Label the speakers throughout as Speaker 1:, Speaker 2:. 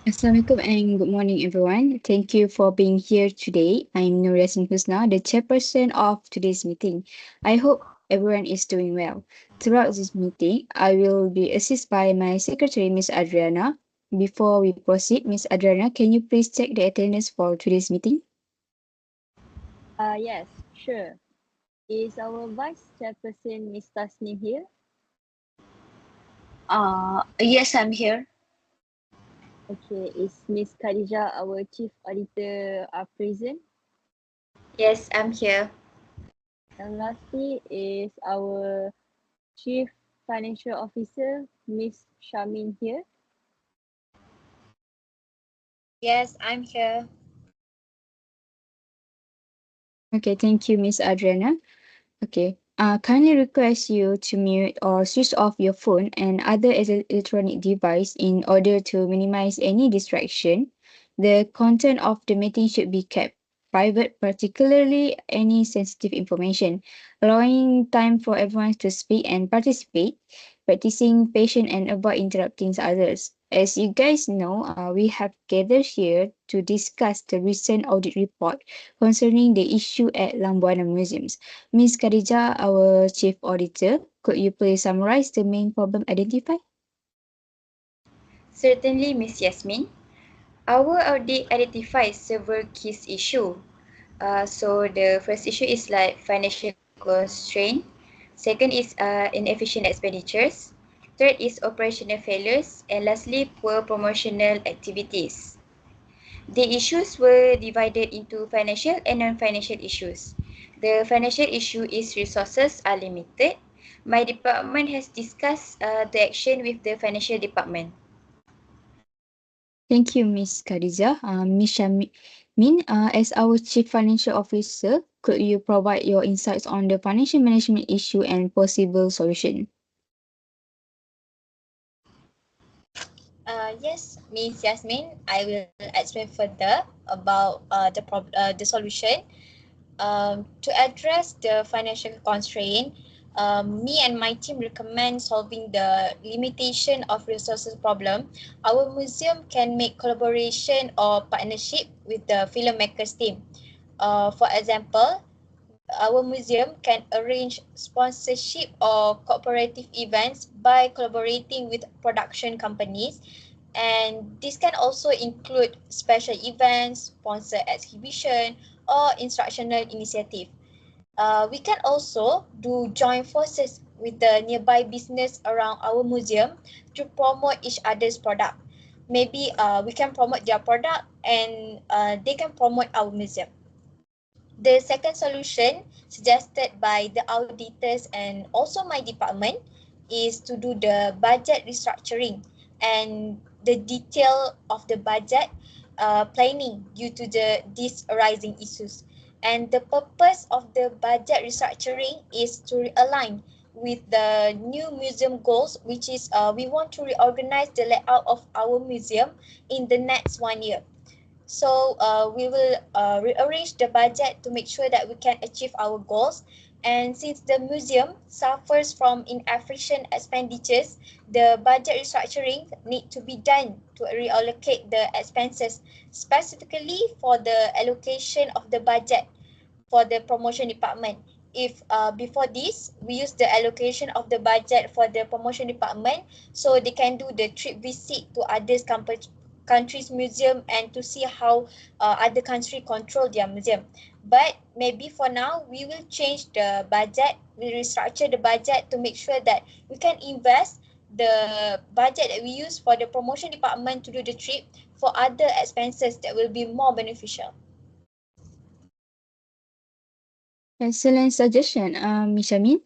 Speaker 1: Assalamualaikum and good morning, everyone. Thank you for being here today. I'm Nur Yasin Husna, the chairperson of today's meeting. I hope everyone is doing well. Throughout this meeting, I will be assisted by my secretary, Miss Adriana. Before we proceed, Miss Adriana, can you please check the attendance for today's meeting?
Speaker 2: Yes, sure. Is our Vice Chairperson Ms. Tasnim here?
Speaker 3: Yes, I'm here.
Speaker 2: Okay, is Ms. Khadija, our Chief Auditor, present?
Speaker 3: Yes, I'm here.
Speaker 2: And lastly is our Chief Financial Officer, Ms. Shamin here.
Speaker 3: Yes, I'm here.
Speaker 1: Okay, thank you, Miss Adriana. Okay. Kindly request you to mute or switch off your phone and other electronic device in order to minimize any distraction. The content of the meeting should be kept private, particularly any sensitive information, allowing time for everyone to speak and participate, practicing patience and avoid interrupting others. As you guys know, we have gathered here to discuss the recent audit report concerning the issue at Lambuana Museums. Ms. Khadija, our chief auditor, could you please summarize the main problem identified?
Speaker 3: Certainly, Miss Yasmin. Our audit identifies several key issues. So the first issue is like financial constraint. Second is inefficient expenditures. Third is operational failures. And lastly, poor promotional activities. The issues were divided into financial and non-financial issues. The financial issue is resources are limited. My department has discussed the action with the financial department.
Speaker 1: Thank you, Ms. Khadija. Ms. Shamin, as our chief financial officer, could you provide your insights on the financial management issue and possible solution?
Speaker 4: Yes, Miss Yasmin, I will explain further about the solution. To address the financial constraint, me and my team recommend solving the limitation of resources problem. Our museum can make collaboration or partnership with the filmmakers team. For example, our museum can arrange sponsorship or cooperative events by collaborating with production companies, and this can also include special events, sponsored exhibition, or instructional initiative. We can also do joint forces with the nearby business around our museum to promote each other's product. Maybe we can promote their product and they can promote our museum. The second solution suggested by the auditors and also my department is to do the budget restructuring and the detail of the budget planning due to these arising issues. And the purpose of the budget restructuring is to realign with the new museum goals, which is we want to reorganize the layout of our museum in the next 1 year. So we will rearrange the budget to make sure that we can achieve our goals. And since the museum suffers from inefficient expenditures, the budget restructuring need to be done to reallocate the expenses, specifically for the allocation of the budget for the promotion department. If before this, we use the allocation of the budget for the promotion department, so they can do the trip visit to others countries museum and to see how other country control their museum. But maybe for now, we will change the budget, we restructure the budget to make sure that we can invest the budget that we use for the promotion department to do the trip for other expenses that will be more beneficial.
Speaker 1: Excellent suggestion, Ms. Shamin.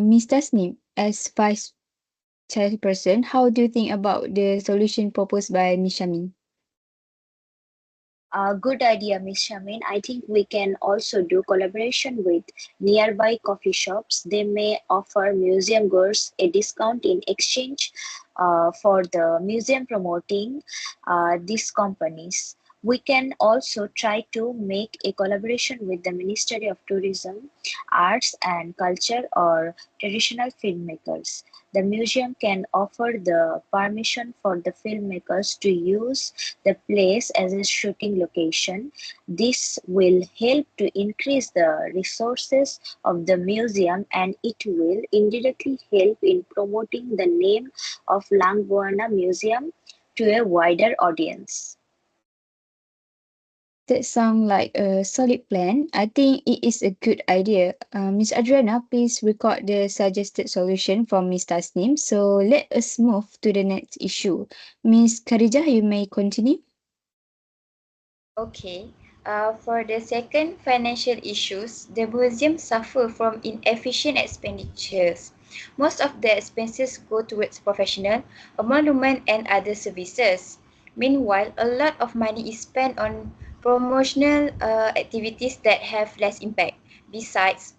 Speaker 1: Ms. Tasnim, as vice chairperson, how do you think about the solution proposed by Ms. Shamin?
Speaker 5: Good idea, Miss Shamin. I think we can also do collaboration with nearby coffee shops. They may offer museum goers a discount in exchange for the museum promoting these companies. We can also try to make a collaboration with the Ministry of Tourism, Arts and Culture or traditional filmmakers. The museum can offer the permission for the filmmakers to use the place as a shooting location. This will help to increase the resources of the museum, and it will indirectly help in promoting the name of Langbuana Museum to a wider audience.
Speaker 1: That sounds like a solid plan. I think it is a good idea. Miss Adriana, please record the suggested solution from Miss Tasnim. So let us move to the next issue. Miss Kharijah, you may continue.
Speaker 3: Okay. For the second financial issues, the museum suffer from inefficient expenditures. Most of the expenses go towards professional, emolument and other services. Meanwhile, a lot of money is spent on promotional activities that have less impact. Besides,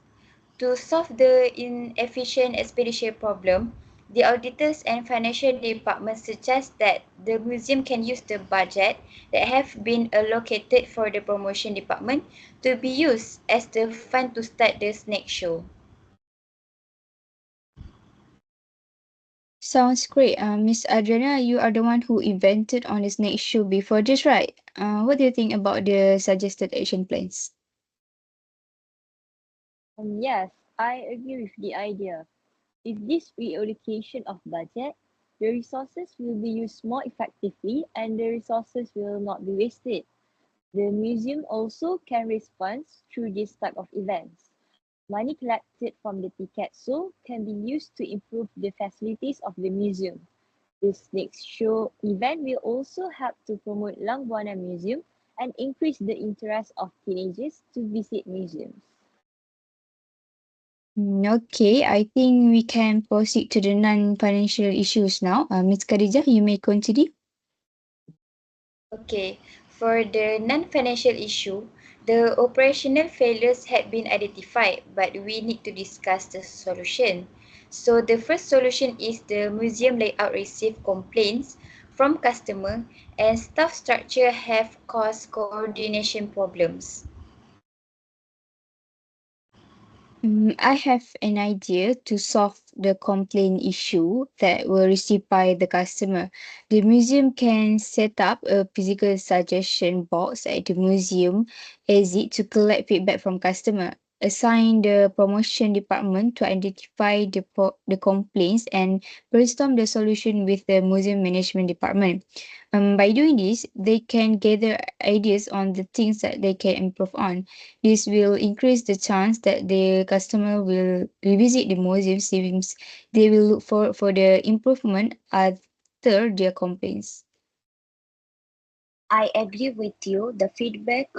Speaker 3: to solve the inefficient expenditure problem, the auditors and financial departments suggest that the museum can use the budget that have been allocated for the promotion department to be used as the fund to start the next show.
Speaker 1: Sounds great. Miss Adriana, you are the one who invented on this next show before this, right? What do you think about the suggested action plans?
Speaker 2: Yes, I agree with the idea. With this reallocation of budget, the resources will be used more effectively and the resources will not be wasted. The museum also can raise funds through this type of events. Money collected from the ticket sale can be used to improve the facilities of the museum. This next show event will also help to promote Lang Buana Museum and increase the interest of teenagers to visit museums.
Speaker 1: Okay, I think we can proceed to the non-financial issues now. Miss Kharijah, you may continue.
Speaker 3: Okay, for the non-financial issue, the operational failures had been identified, but we need to discuss the solution. So the first solution is the museum layout received complaints from customer and staff structure have caused coordination problems.
Speaker 1: I have an idea to solve the complaint issue that were received by the customer. The museum can set up a physical suggestion box at the museum exit to collect feedback from customer. Assign the promotion department to identify the complaints and brainstorm the solution with the museum management department. By doing this, they can gather ideas on the things that they can improve on. This will increase the chance that the customer will revisit the museum since they will look for the improvement after their complaints.
Speaker 5: I agree with you. The feedback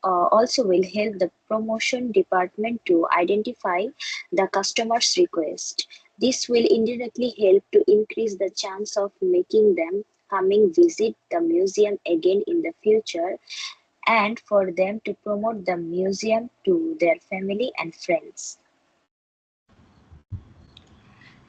Speaker 5: also will help the promotion department to identify the customer's request. This will indirectly help to increase the chance of making them coming visit the museum again in the future, and for them to promote the museum to their family and friends.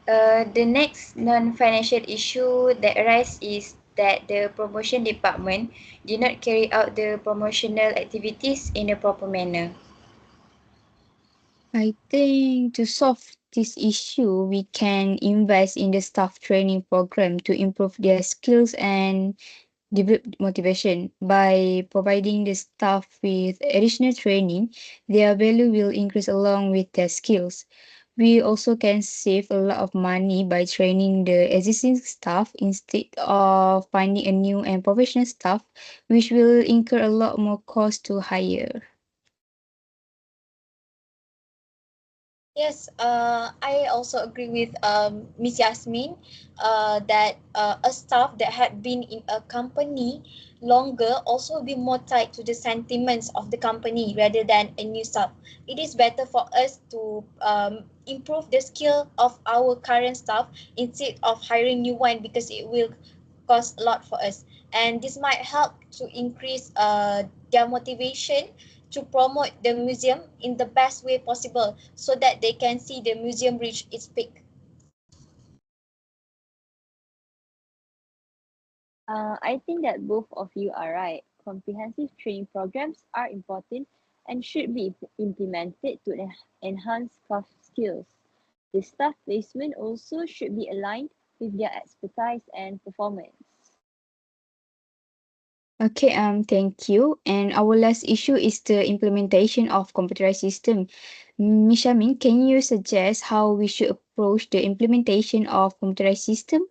Speaker 3: The next non-financial issue that arises is that the promotion department did not carry out the promotional activities in a proper manner.
Speaker 1: I think to solve this issue, we can invest in the staff training program to improve their skills and develop motivation. By providing the staff with additional training, their value will increase along with their skills. We also can save a lot of money by training the existing staff instead of finding a new and professional staff, which will incur a lot more cost to hire.
Speaker 4: Yes, I also agree with Miss Yasmin that a staff that had been in a company longer also be more tied to the sentiments of the company rather than a new staff. It is better for us to improve the skill of our current staff instead of hiring new one because it will cost a lot for us. And this might help to increase their motivation to promote the museum in the best way possible so that they can see the museum reach its peak.
Speaker 2: I think that both of you are right. Comprehensive training programs are important and should be implemented to enhance staff skills. The staff placement also should be aligned with their expertise and performance.
Speaker 1: Okay, thank you. And our last issue is the implementation of computerized system. Mishamin, can you suggest how we should approach the implementation of computerized system?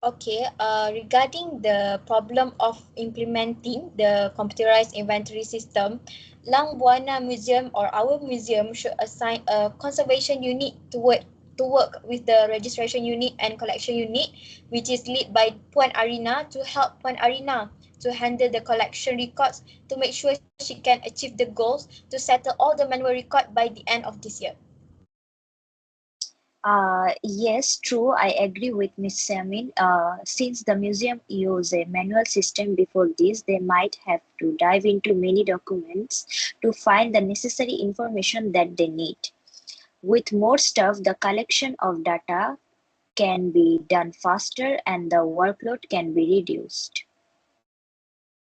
Speaker 4: Okay, regarding the problem of implementing the computerized inventory system, Lang Buana Museum or our museum should assign a conservation unit to work with the registration unit and collection unit, which is led by Puan Arina to help Puan Arina to handle the collection records to make sure she can achieve the goals to settle all the manual record by the end of this year.
Speaker 5: Yes, true. I agree with Miss Samin. Since the museum use a manual system before this, they might have to dive into many documents to find the necessary information that they need. With more stuff, the collection of data can be done faster and the workload can be reduced.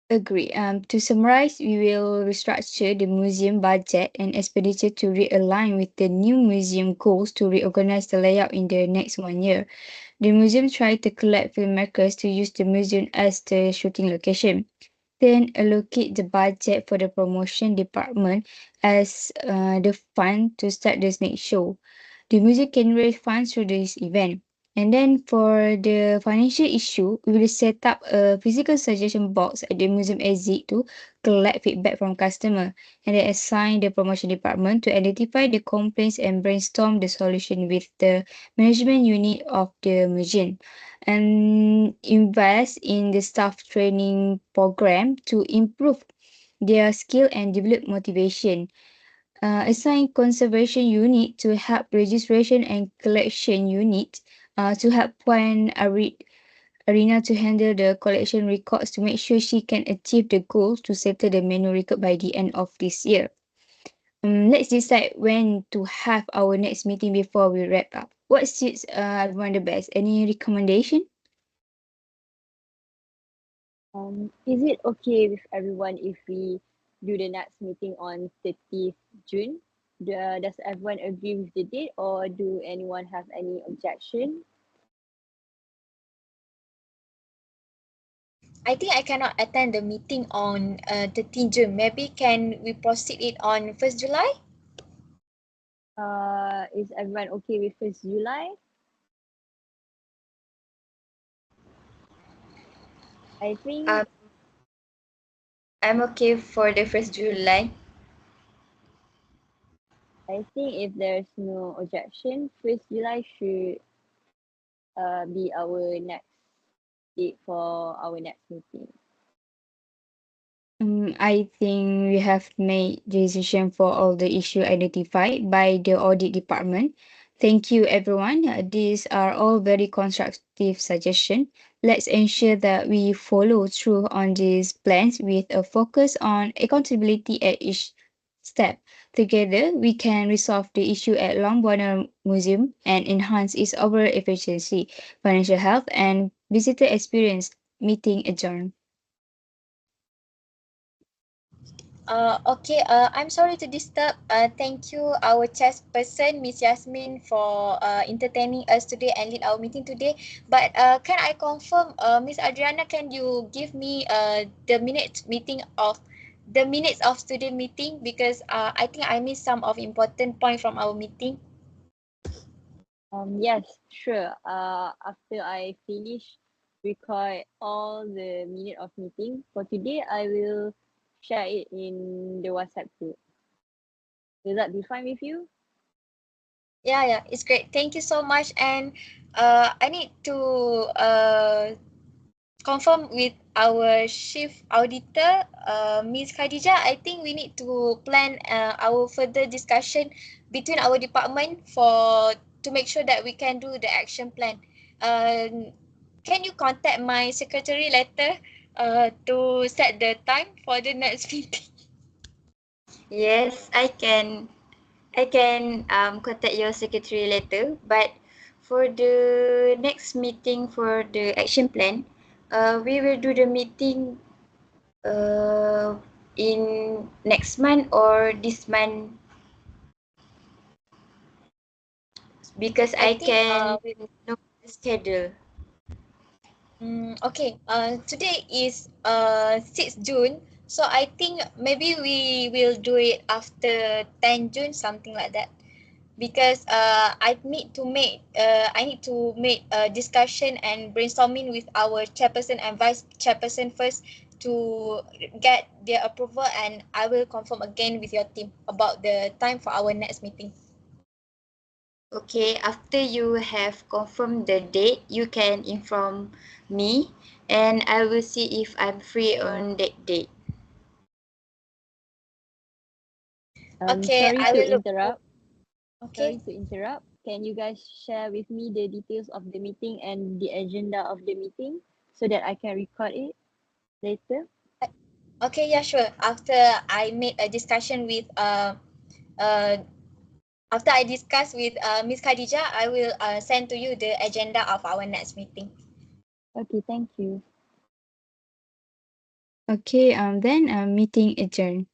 Speaker 1: Agree. To summarize, we will restructure the museum budget and expenditure to realign with the new museum goals to reorganize the layout in the next 1 year. The museum tried to collect filmmakers to use the museum as the shooting location. Then allocate the budget for the promotion department as the fund to start the next show. The museum can raise funds through this event. And then for the financial issue, we will set up a physical suggestion box at the museum exit to collect feedback from customer and then assign the promotion department to identify the complaints and brainstorm the solution with the management unit of the museum and invest in the staff training program to improve their skill and develop motivation. Assign conservation unit to help registration and collection unit to help Arena to handle the collection records to make sure she can achieve the goal to settle the manual record by the end of this year. Let's decide when to have our next meeting before we wrap up. What suits everyone the best? Any recommendation?
Speaker 2: Is it okay with everyone if we do the next meeting on 30th June? Does everyone agree with the date or do anyone have any objection?
Speaker 4: I think I cannot attend the meeting on 13 June. Maybe can we proceed it on 1st July?
Speaker 2: Is everyone okay with 1st July? I think
Speaker 3: Um, I'm okay for the 1st July.
Speaker 2: if there's no objection, 1st July should be our next date for our next meeting.
Speaker 1: I think we have made decision for all the issue identified by the audit department. Thank you, everyone. These are all very constructive suggestions. Let's ensure that we follow through on these plans with a focus on accountability at each step. Together, we can resolve the issue at Longbourn Museum and enhance its overall efficiency, financial health, and visitor experience. Meeting adjourned.
Speaker 4: Okay, I'm sorry to disturb. Thank you, our chairperson, Miss Yasmin, for entertaining us today and lead our meeting today. But can I confirm, Miss Adriana, can you give me the minutes of student meeting because I think I missed some of important point from our meeting.
Speaker 2: Yes, sure. After I finish record all the minute of meeting for today, I will share it in the WhatsApp group. Will that be fine with you?
Speaker 4: Yeah, it's great. Thank you so much. And I need to confirm with our chief auditor, Ms. Khadijah. I think we need to plan our further discussion between our department to make sure that we can do the action plan. Can you contact my secretary later to set the time for the next meeting?
Speaker 3: Yes, I can contact your secretary later, but for the next meeting for the action plan, we will do the meeting uh, in next month or this month. because
Speaker 4: I
Speaker 3: I
Speaker 4: think
Speaker 3: can
Speaker 4: we
Speaker 3: know the schedule.
Speaker 4: okay. Today is 6th June, so I think maybe we will do it after 10 June, something like that. Because I need to make a discussion and brainstorming with our chairperson and vice chairperson first to get their approval, and I will confirm again with your team about the time for our next meeting.
Speaker 3: Okay, after you have confirmed the date, you can inform me and I will see if I'm free on that date.
Speaker 4: Okay,
Speaker 2: Sorry
Speaker 4: I
Speaker 2: to
Speaker 4: will look for.
Speaker 2: interrupt.
Speaker 4: Okay.
Speaker 2: Sorry to interrupt. Can you guys share with me the details of the meeting and the agenda of the meeting so that I can record it later?
Speaker 4: Okay, yeah, sure. I made a discussion with uh After I discuss with Miss Khadija, I will send to you the agenda of our next meeting.
Speaker 2: Okay, thank you.
Speaker 1: Okay, then meeting adjourned.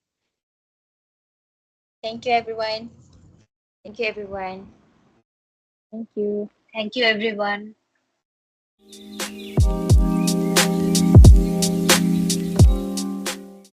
Speaker 4: Thank you, everyone.
Speaker 3: Thank you, everyone.
Speaker 2: Thank you.
Speaker 5: Thank you, everyone.